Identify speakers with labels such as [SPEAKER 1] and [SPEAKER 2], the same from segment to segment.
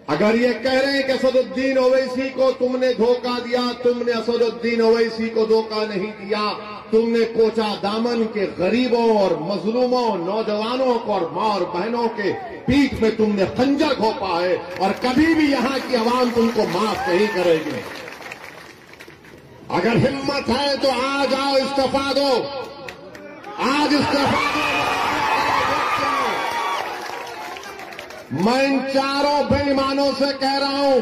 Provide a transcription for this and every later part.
[SPEAKER 1] अगर ये कह रहे हैं कि असदुद्दीन ओवैसी को तुमने धोखा दिया, तुमने असदुद्दीन ओवैसी को धोखा नहीं दिया। तुमने कोचा दामन के गरीबों और मजलूमों, नौजवानों को और मां और बहनों के पीठ में तुमने खंजर घोंपा है और कभी भी यहां की आवाम तुमको माफ नहीं करेगी। अगर हिम्मत है तो आज आओ, इस्तीफा दो, आज इस्तीफा दो। मैं इन चारों बेईमानों से कह रहा हूं,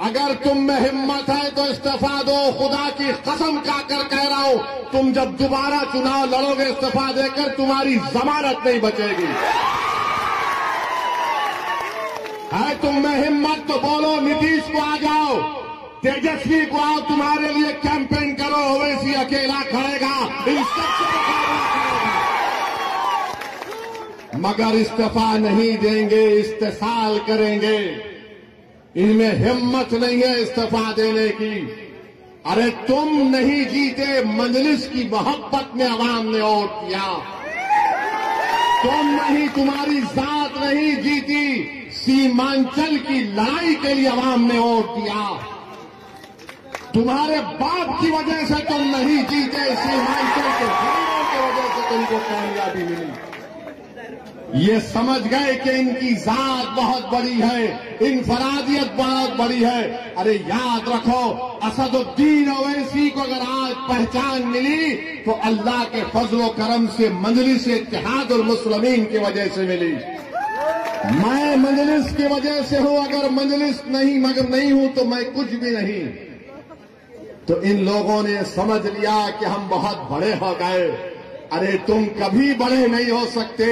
[SPEAKER 1] अगर तुम में हिम्मत है तो इस्तीफा दो। खुदा की कसम खाकर कह रहा हूं, तुम जब दोबारा चुनाव लड़ोगे इस्तीफा देकर, तुम्हारी जमानत नहीं बचेगी। है तुम में हिम्मत तो बोलो, नीतीश को आ जाओ, तेजस्वी को आओ, तुम्हारे लिए कैंपेन करो। ओवैसी अकेला खड़ेगा, इन सबसे मगर इस्तीफा नहीं देंगे, इस्तेसाल करेंगे। इनमें हिम्मत नहीं है इस्तीफा देने की। अरे तुम नहीं जीते, मजलिस की मोहब्बत में अवाम ने वोट किया। तुम नहीं, तुम्हारी जात नहीं जीती, सीमांचल की लड़ाई के लिए अवाम ने वोट दिया। तुम्हारे बाप की वजह से तुम नहीं जीते, सीमांचल के गरीबों की वजह से तुमको कामयाबी मिली। ये समझ गए कि इनकी जात बहुत बड़ी है, इनफरादियत बहुत बड़ी है। अरे याद रखो, असदुद्दीन ओवैसी को अगर आज पहचान मिली तो अल्लाह के फजलो करम से मजलिस इत्तेहादुल मुस्लिमीन की वजह से मिली। मैं मजलिस की वजह से हूं, अगर मजलिस नहीं मगर नहीं हूं तो मैं कुछ भी नहीं। तो इन लोगों ने समझ लिया कि हम बहुत बड़े हो गए। अरे तुम कभी बड़े नहीं हो सकते।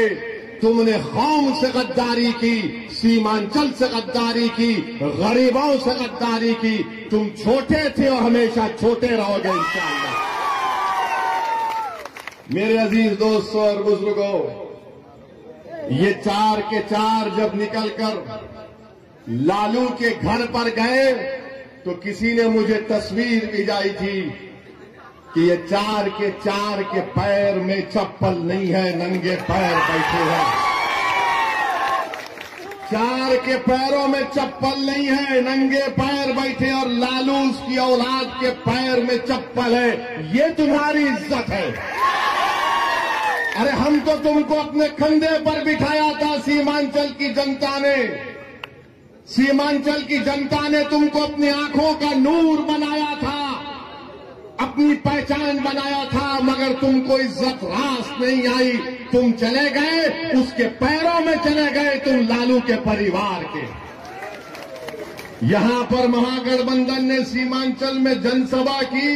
[SPEAKER 1] तुमने कौम से गद्दारी की, सीमांचल से गद्दारी की, गरीबों से गद्दारी की। तुम छोटे थे और हमेशा छोटे रहोगे इंशाअल्लाह। मेरे अजीज दोस्तों और बुजुर्गों, ये चार के चार जब निकलकर लालू के घर पर गए तो किसी ने मुझे तस्वीर भिजाई थी कि ये चार के पैर में चप्पल नहीं है, नंगे पैर बैठे हैं। चार के पैरों में चप्पल नहीं है, नंगे पैर बैठे, और लालू उसकी औलाद के पैर में चप्पल है। ये तुम्हारी इज्जत है। अरे हम तो तुमको अपने कंधे पर बिठाया था। सीमांचल की जनता ने, सीमांचल की जनता ने तुमको अपनी आंखों का नूर बनाया था, अपनी पहचान बनाया था, मगर तुमको इज्जत रास नहीं आई। तुम चले गए, उसके पैरों में चले गए, तुम लालू के परिवार के। यहां पर महागठबंधन ने सीमांचल में जनसभा की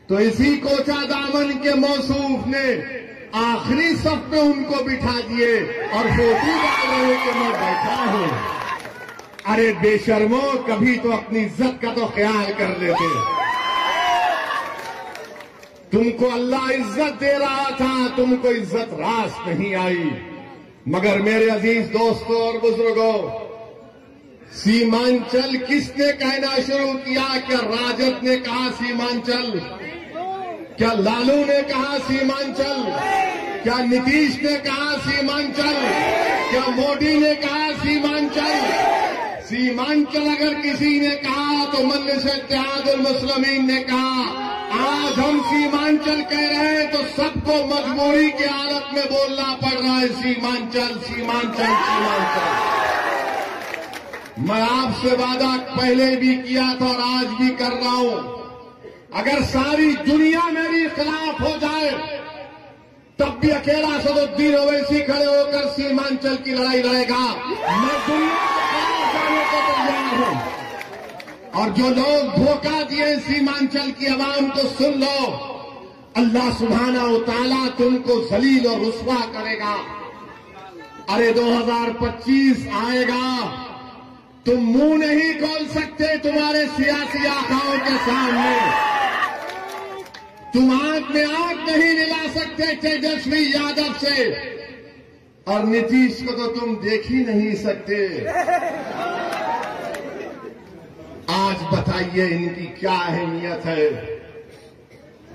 [SPEAKER 1] तो इसी कोचा दामन के मौसूफ ने आखिरी सफ पे उनको बिठा दिए और फोटो डाल रहे कि मैं बैठा हूं। अरे बेशर्मो, कभी तो अपनी इज्जत का तो ख्याल कर लेते। तुमको अल्लाह इज्जत दे रहा था, तुमको इज्जत रास नहीं आई। मगर मेरे अजीज दोस्तों और बुजुर्गों, सीमांचल किसने कहना शुरू किया? क्या राजद ने कहा सीमांचल? क्या लालू ने कहा सीमांचल? क्या नीतीश ने कहा सीमांचल? क्या मोदी ने कहा सीमांचल? सीमांचल अगर किसी ने कहा तो मजलिस इत्तेहादुल मुस्लिमीन ने कहा। आज हम सीमांचल कह रहे हैं तो सबको मजबूरी की हालत में बोलना पड़ रहा है सीमांचल, सीमांचल, सीमांचल। मैं आपसे वादा पहले भी किया था और आज भी कर रहा हूं, अगर सारी दुनिया मेरी खिलाफ हो जाए तब भी अकेला असदुद्दीन ओवैसी खड़े होकर सीमांचल की लड़ाई लड़ेगा। मैं दुनिया के खिलाफ जाने को तैयार हूं। और जो लोग धोखा दिए सीमांचल की आवाम को सुन लो, अल्लाह सुब्हाना व तआला तुमको जलील और रुस्वा करेगा। अरे 2025 आएगा, तुम मुंह नहीं खोल सकते तुम्हारे सियासी आकाओं के सामने। तुम आंख में आंख नहीं मिला सकते तेजस्वी यादव से, और नीतीश को तो तुम देख ही नहीं सकते। आज बताइए इनकी क्या अहमियत है।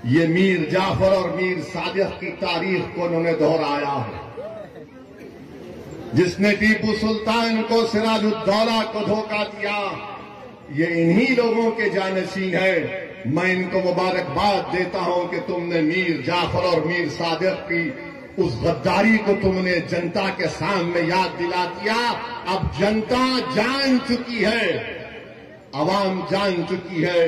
[SPEAKER 1] ये मीर जाफर और मीर सादिक की तारीख को उन्होंने दोहराया है। जिसने टीपू सुल्तान को, सिराजुद्दौला को धोखा दिया, ये इन्हीं लोगों के जानशीन है। मैं इनको मुबारकबाद देता हूं कि तुमने मीर जाफर और मीर सादिक की उस गद्दारी को तुमने जनता के सामने याद दिला दिया। अब जनता जान चुकी है, अवाम जान चुकी है।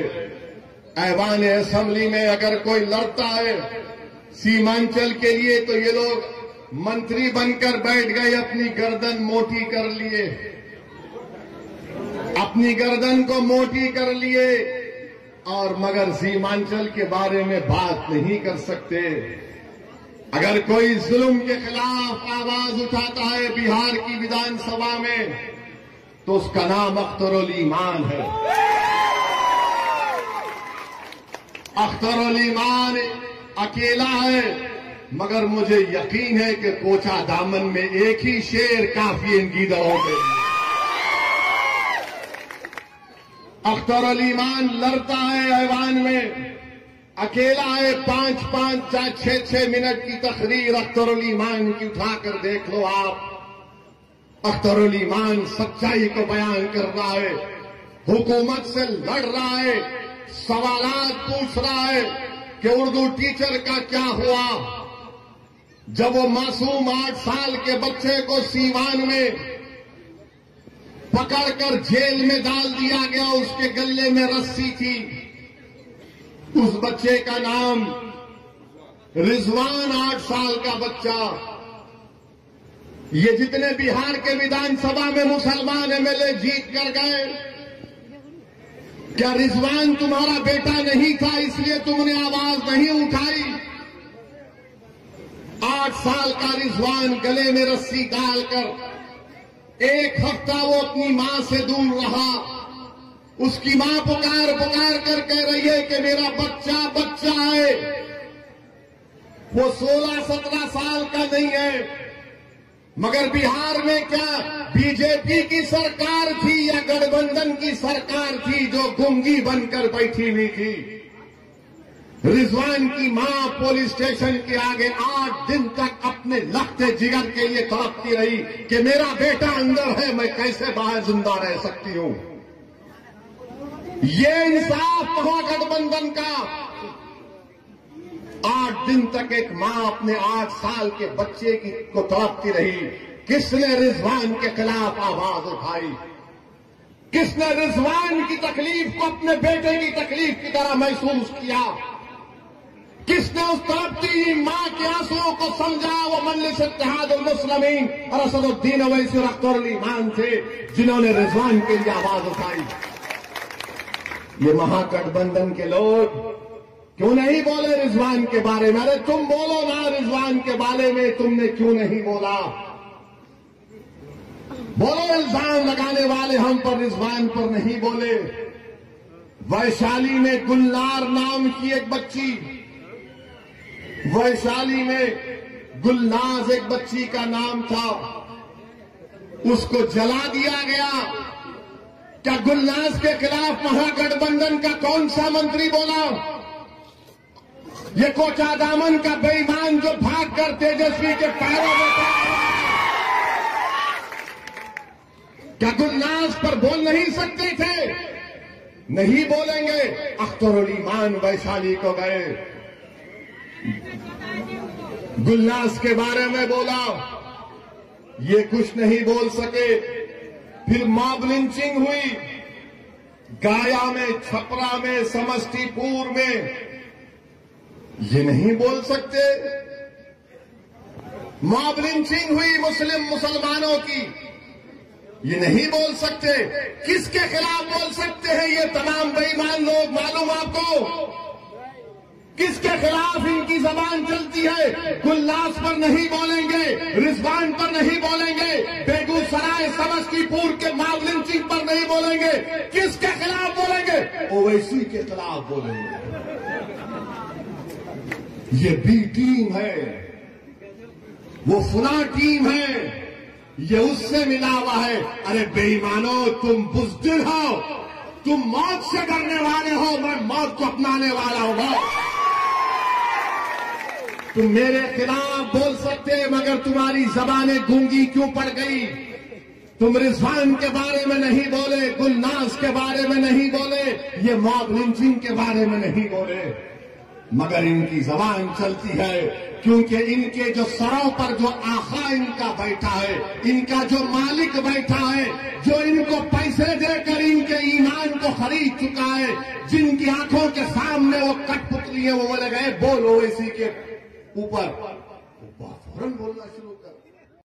[SPEAKER 1] ऐवान असेंबली में अगर कोई लड़ता है सीमांचल के लिए तो ये लोग मंत्री बनकर बैठ गए, अपनी गर्दन मोटी कर लिए, अपनी गर्दन को मोटी कर लिए, और मगर सीमांचल के बारे में बात नहीं कर सकते। अगर कोई जुल्म के खिलाफ आवाज उठाता है बिहार की विधानसभा में तो उसका नाम अख्तरुल ईमान है। अख्तरुल ईमान अकेला है, मगर मुझे यकीन है कि कोचा दामन में एक ही शेर काफी इन गीदड़ों के। अख्तरुल ईमान लड़ता है ऐवान में, अकेला है। 5-5, 6-6 मिनट की तकरीर अख्तरुल ईमान की उठाकर देख लो आप। अख्तरुल ईमान सच्चाई को बयान कर रहा है, हुकूमत से लड़ रहा है, सवालात पूछ रहा है कि उर्दू टीचर का क्या हुआ जब वो मासूम 8 साल के बच्चे को सीवान में पकड़कर जेल में डाल दिया गया। उसके गले में रस्सी थी, उस बच्चे का नाम रिजवान, 8 साल का बच्चा। ये जितने बिहार के विधानसभा में मुसलमान एमएलए जीत कर गए, क्या रिजवान तुम्हारा बेटा नहीं था इसलिए तुमने आवाज नहीं उठाई? 8 साल का रिजवान गले में रस्सी डालकर 1 हफ्ता वो अपनी मां से दूर रहा। उसकी मां पुकार पुकार कर कह रही है कि मेरा बच्चा बच्चा है। वो 16-17 साल का नहीं है। मगर बिहार में क्या बीजेपी की सरकार थी या गठबंधन की सरकार थी जो गुंगी बनकर बैठी हुई थी? रिजवान की मां पुलिस स्टेशन के आगे 8 दिन तक अपने लखते जिगर के लिए तड़पती रही कि मेरा बेटा अंदर है, मैं कैसे बाहर जिंदा रह सकती हूं। ये इंसाफ महागठबंधन का। 8 दिन तक एक मां अपने 8 साल के बच्चे को तड़पती रही। किसने रिजवान के खिलाफ आवाज उठाई? किसने रिजवान की तकलीफ को अपने बेटे की तकलीफ की तरह महसूस किया? किसने उस तड़पती मां के आंसुओं को समझा? वो मजलिस इत्तेहादुल मुस्लिमीन और असदुद्दीन ओवैसी और अख्तरुल ईमान थे जिन्होंने रिजवान के लिए आवाज उठाई। ये महागठबंधन के लोग क्यों नहीं बोले रिजवान के बारे में? अरे तुम बोलो ना रिजवान के बारे में, तुमने क्यों नहीं बोला? बोलो, इल्जाम लगाने वाले हम पर, रिजवान पर नहीं बोले। वैशाली में गुलनार नाम की एक बच्ची, वैशाली में गुलनाज एक बच्ची का नाम था, उसको जला दिया गया। क्या गुलनाज के खिलाफ महागठबंधन का कौन सा मंत्री बोला? ये कोचा दामन का बेईमान जो भागकर तेजस्वी के पैरों में क्या गुलनाज पर बोल नहीं सकते थे? नहीं बोलेंगे। अख्तरुल ईमान वैशाली को गए, गुलनाज के बारे में बोला, ये कुछ नहीं बोल सके। फिर मॉब लिंचिंग हुई गाया में, छपरा में, समस्तीपुर में, ये नहीं बोल सकते। मॉब लिंचिंग हुई मुसलमानों की, ये नहीं बोल सकते। किसके खिलाफ बोल सकते हैं ये तमाम बेईमान लोग? मालूम आपको किसके खिलाफ इनकी जबान चलती है? गुलनाज पर नहीं बोलेंगे, रिजवान पर नहीं बोलेंगे, बेगूसराय समस्तीपुर के मॉब लिंचिंग पर नहीं बोलेंगे। किसके खिलाफ बोलेंगे? ओवैसी के खिलाफ बोलेंगे। ये बी टीम है, वो फुला टीम है, ये उससे मिला हुआ है। अरे बेईमानों, तुम बुज़दिल हो, तुम मौत से डरने वाले हो, मैं मौत को अपनाने वाला हूं। तुम मेरे खिलाफ बोल सकते मगर तुम्हारी जबानें गूंगी क्यों पड़ गई? तुम रिजवान के बारे में नहीं बोले, गुलनाज के बारे में नहीं बोले, ये मॉब लिंचिंग के बारे में नहीं बोले, मगर इनकी जबान चलती है क्योंकि इनके जो सरों पर जो आका इनका बैठा है, इनका जो मालिक बैठा है, जो इनको पैसे देकर इनके ईमान को खरीद चुका है, जिनकी आंखों के सामने वो कठपुतली है, वो लगे बोलो इसी के ऊपर, वो फौरन बोलना शुरू कर